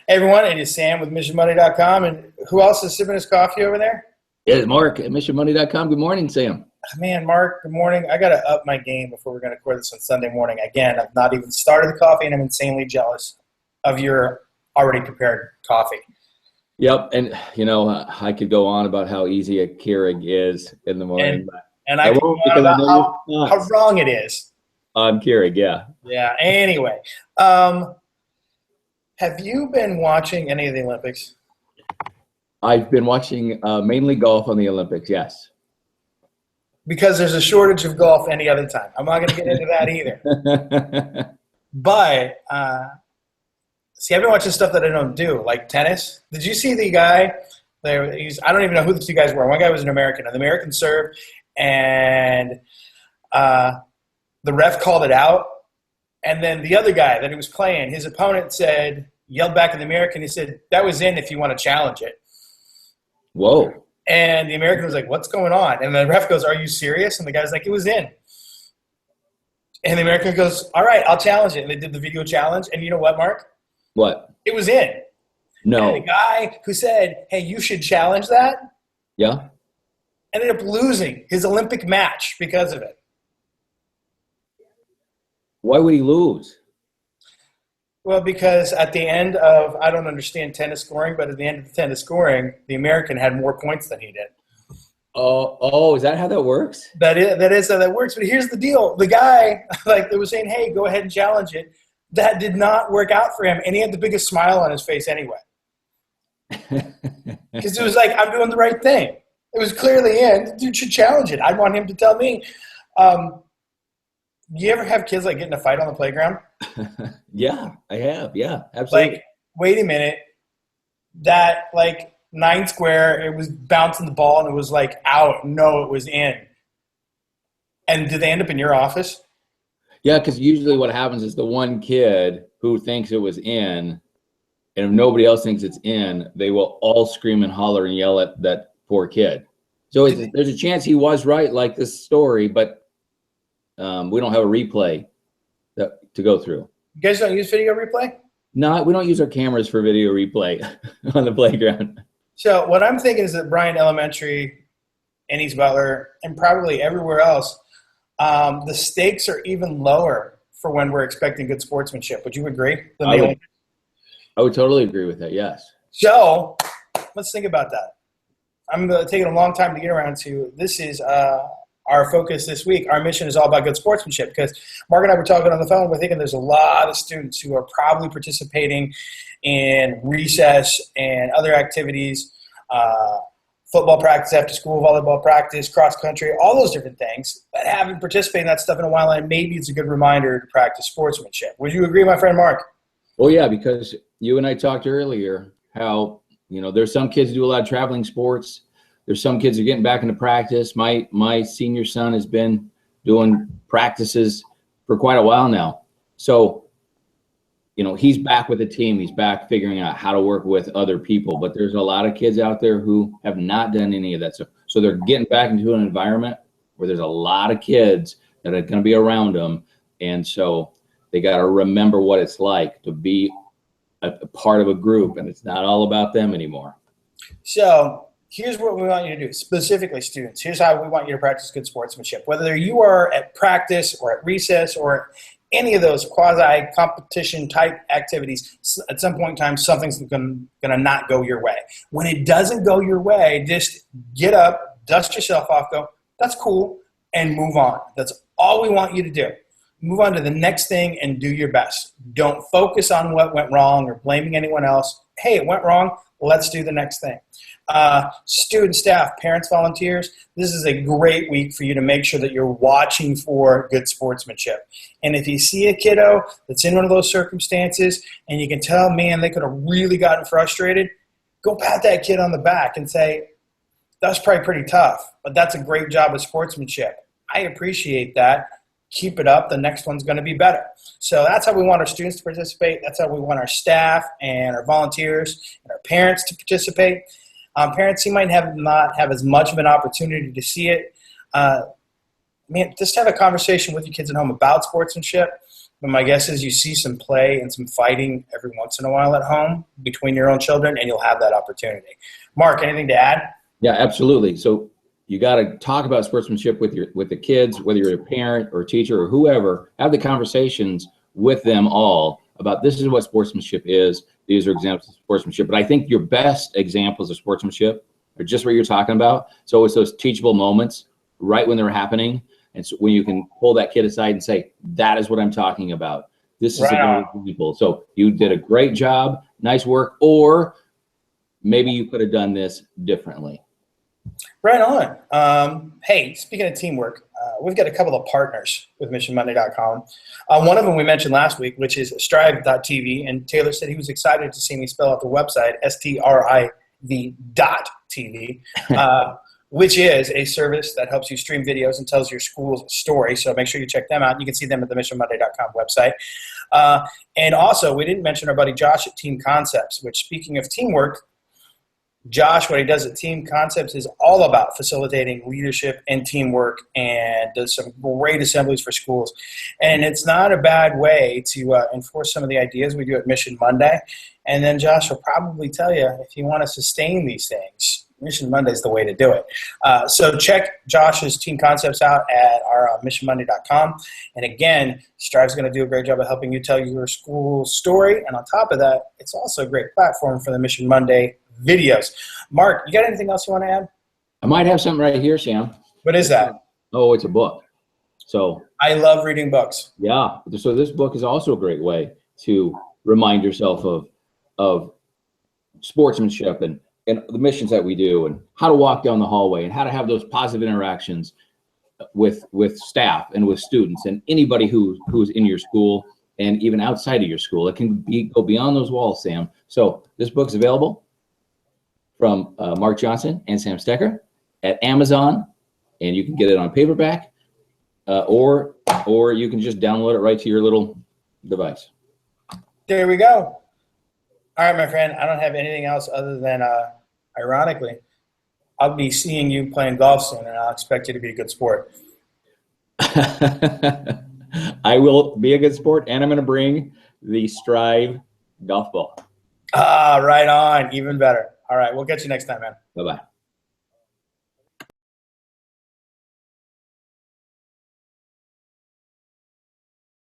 Hey everyone, it is Sam with MissionMoney.com, and who else is sipping his coffee over there? It's Mark at MissionMoney.com. Good morning, Sam. Man, Mark, good morning. I got to up my game before we're going to record this on Sunday morning. Again, I've not even started the coffee, and I'm insanely jealous of your already prepared coffee. Yep, and I could go on about how easy a Keurig is in the morning, and I can go on about how wrong it is. On Keurig, yeah. Yeah. Anyway, have you been watching any of the Olympics? I've been watching mainly golf on the Olympics, yes. Because there's a shortage of golf any other time. I'm not going to get into that either. But, I've been watching stuff that I don't do, like tennis. Did you see the guy? I don't even know who the two guys were. One guy was an American. An American served, and the ref called it out. And then the other guy that he was playing, his opponent yelled back at the American. He said, "That was in if you want to challenge it." Whoa. And the American was like, "What's going on?" And the ref goes, "Are you serious?" And the guy's like, "It was in." And the American goes, "All right, I'll challenge it." And they did the video challenge. And you know what, Mark? What? It was in. No. And the guy who said, "Hey, you should challenge that," Yeah. ended up losing his Olympic match because of it. Why would he lose? Well, because at the end of, I don't understand tennis scoring, but at the end of the tennis scoring, the American had more points than he did. Oh, is that how that works? That is how that works. But here's the deal. The guy, they were saying, "Hey, go ahead and challenge it." That did not work out for him. And he had the biggest smile on his face anyway. Because it was like, I'm doing the right thing. It was clearly in. The dude should challenge it. I'd want him to tell me. You ever have kids get in a fight on the playground? Yeah, I have. Yeah, absolutely. Wait a minute. That 9 square, it was bouncing the ball and it was out. No, it was in. And did they end up in your office? Yeah, because usually what happens is the one kid who thinks it was in, and if nobody else thinks it's in, they will all scream and holler and yell at that poor kid. So there's a chance he was right, like this story, but we don't have a replay to go through. You guys don't use video replay? No, we don't use our cameras for video replay on the playground. So what I'm thinking is that Bryan Elementary, and East Butler, and probably everywhere else, the stakes are even lower for when we're expecting good sportsmanship. Would you agree? I would totally agree with that, yes. So let's think about that. I'm taking a long time to get around to. This is our focus this week. Our mission is all about good sportsmanship because Mark and I were talking on the phone. We're thinking there's a lot of students who are probably participating in recess and other activities, football practice after school, volleyball practice, cross country, all those different things that haven't participated in that stuff in a while, and maybe it's a good reminder to practice sportsmanship. Would you agree, my friend Mark? Well, yeah, because you and I talked earlier how, there's some kids who do a lot of traveling sports. There's some kids who are getting back into practice. My senior son has been doing practices for quite a while now. So, he's back with the team. He's back figuring out how to work with other people. But there's a lot of kids out there who have not done any of that stuff. So they're getting back into an environment where there's a lot of kids that are going to be around them. And so they got to remember what it's like to be a part of a group. And it's not all about them anymore. So here's what we want you to do, specifically students. Here's how we want you to practice good sportsmanship. Whether you are at practice or at recess or any of those quasi-competition type activities, at some point in time, something's going to not go your way. When it doesn't go your way, just get up, dust yourself off, go, "That's cool," and move on. That's all we want you to do. Move on to the next thing and do your best. Don't focus on what went wrong or blaming anyone else. Hey, it went wrong. Let's do the next thing. Student, staff, parents, volunteers, this is a great week for you to make sure that you're watching for good sportsmanship. And if you see a kiddo that's in one of those circumstances and you can tell, man, they could have really gotten frustrated, go pat that kid on the back and say, "That's probably pretty tough, but that's a great job of sportsmanship. I appreciate that. Keep it up. The next one's going to be better." So that's how we want our students to participate. That's how we want our staff and our volunteers and our parents to participate. Parents, you might not have as much of an opportunity to see it. Just have a conversation with your kids at home about sportsmanship. But my guess is you see some play and some fighting every once in a while at home between your own children, and you'll have that opportunity. Mark, anything to add? Yeah, absolutely. So you got to talk about sportsmanship with the kids, whether you're a parent or a teacher or whoever. Have the conversations with them all about this is what sportsmanship is. These are examples of sportsmanship. But I think your best examples of sportsmanship are just what you're talking about. So it's those teachable moments right when they're happening. And so when you can pull that kid aside and say, that is what I'm talking about. This is a good example. So you did a great job. Nice work. Or maybe you could have done this differently. Right on. Hey, speaking of teamwork, we've got a couple of partners with MissionMonday.com. One of them we mentioned last week, which is Strive.tv, and Taylor said he was excited to see me spell out the website, STRIV.TV, which is a service that helps you stream videos and tells your school's story. So make sure you check them out. You can see them at the MissionMonday.com website. And also, we didn't mention our buddy Josh at Team Concepts, which, speaking of teamwork, Josh, what he does at Team Concepts is all about facilitating leadership and teamwork, and does some great assemblies for schools. And it's not a bad way to enforce some of the ideas we do at Mission Monday. And then Josh will probably tell you, if you want to sustain these things, Mission Monday is the way to do it. So check Josh's Team Concepts out at our missionmonday.com. And again, Strive's going to do a great job of helping you tell your school story. And on top of that, it's also a great platform for the Mission Monday videos. Mark, you got anything else you want to add? I might have something right here, Sam. What is that? Oh, it's a book. So I love reading books. Yeah. So this book is also a great way to remind yourself of sportsmanship and the missions that we do, and how to walk down the hallway, and how to have those positive interactions with staff and with students and anybody who's in your school and even outside of your school. It can go beyond those walls, Sam. So this book's available from Mark Johnson and Sam Stecker at Amazon, and you can get it on paperback, or you can just download it right to your little device. There we go. All right, my friend, I don't have anything else other than, ironically, I'll be seeing you playing golf soon, and I'll expect you to be a good sport. I will be a good sport, and I'm going to bring the Strive golf ball. Right on. Even better. All right, we'll catch you next time, man. Bye-bye.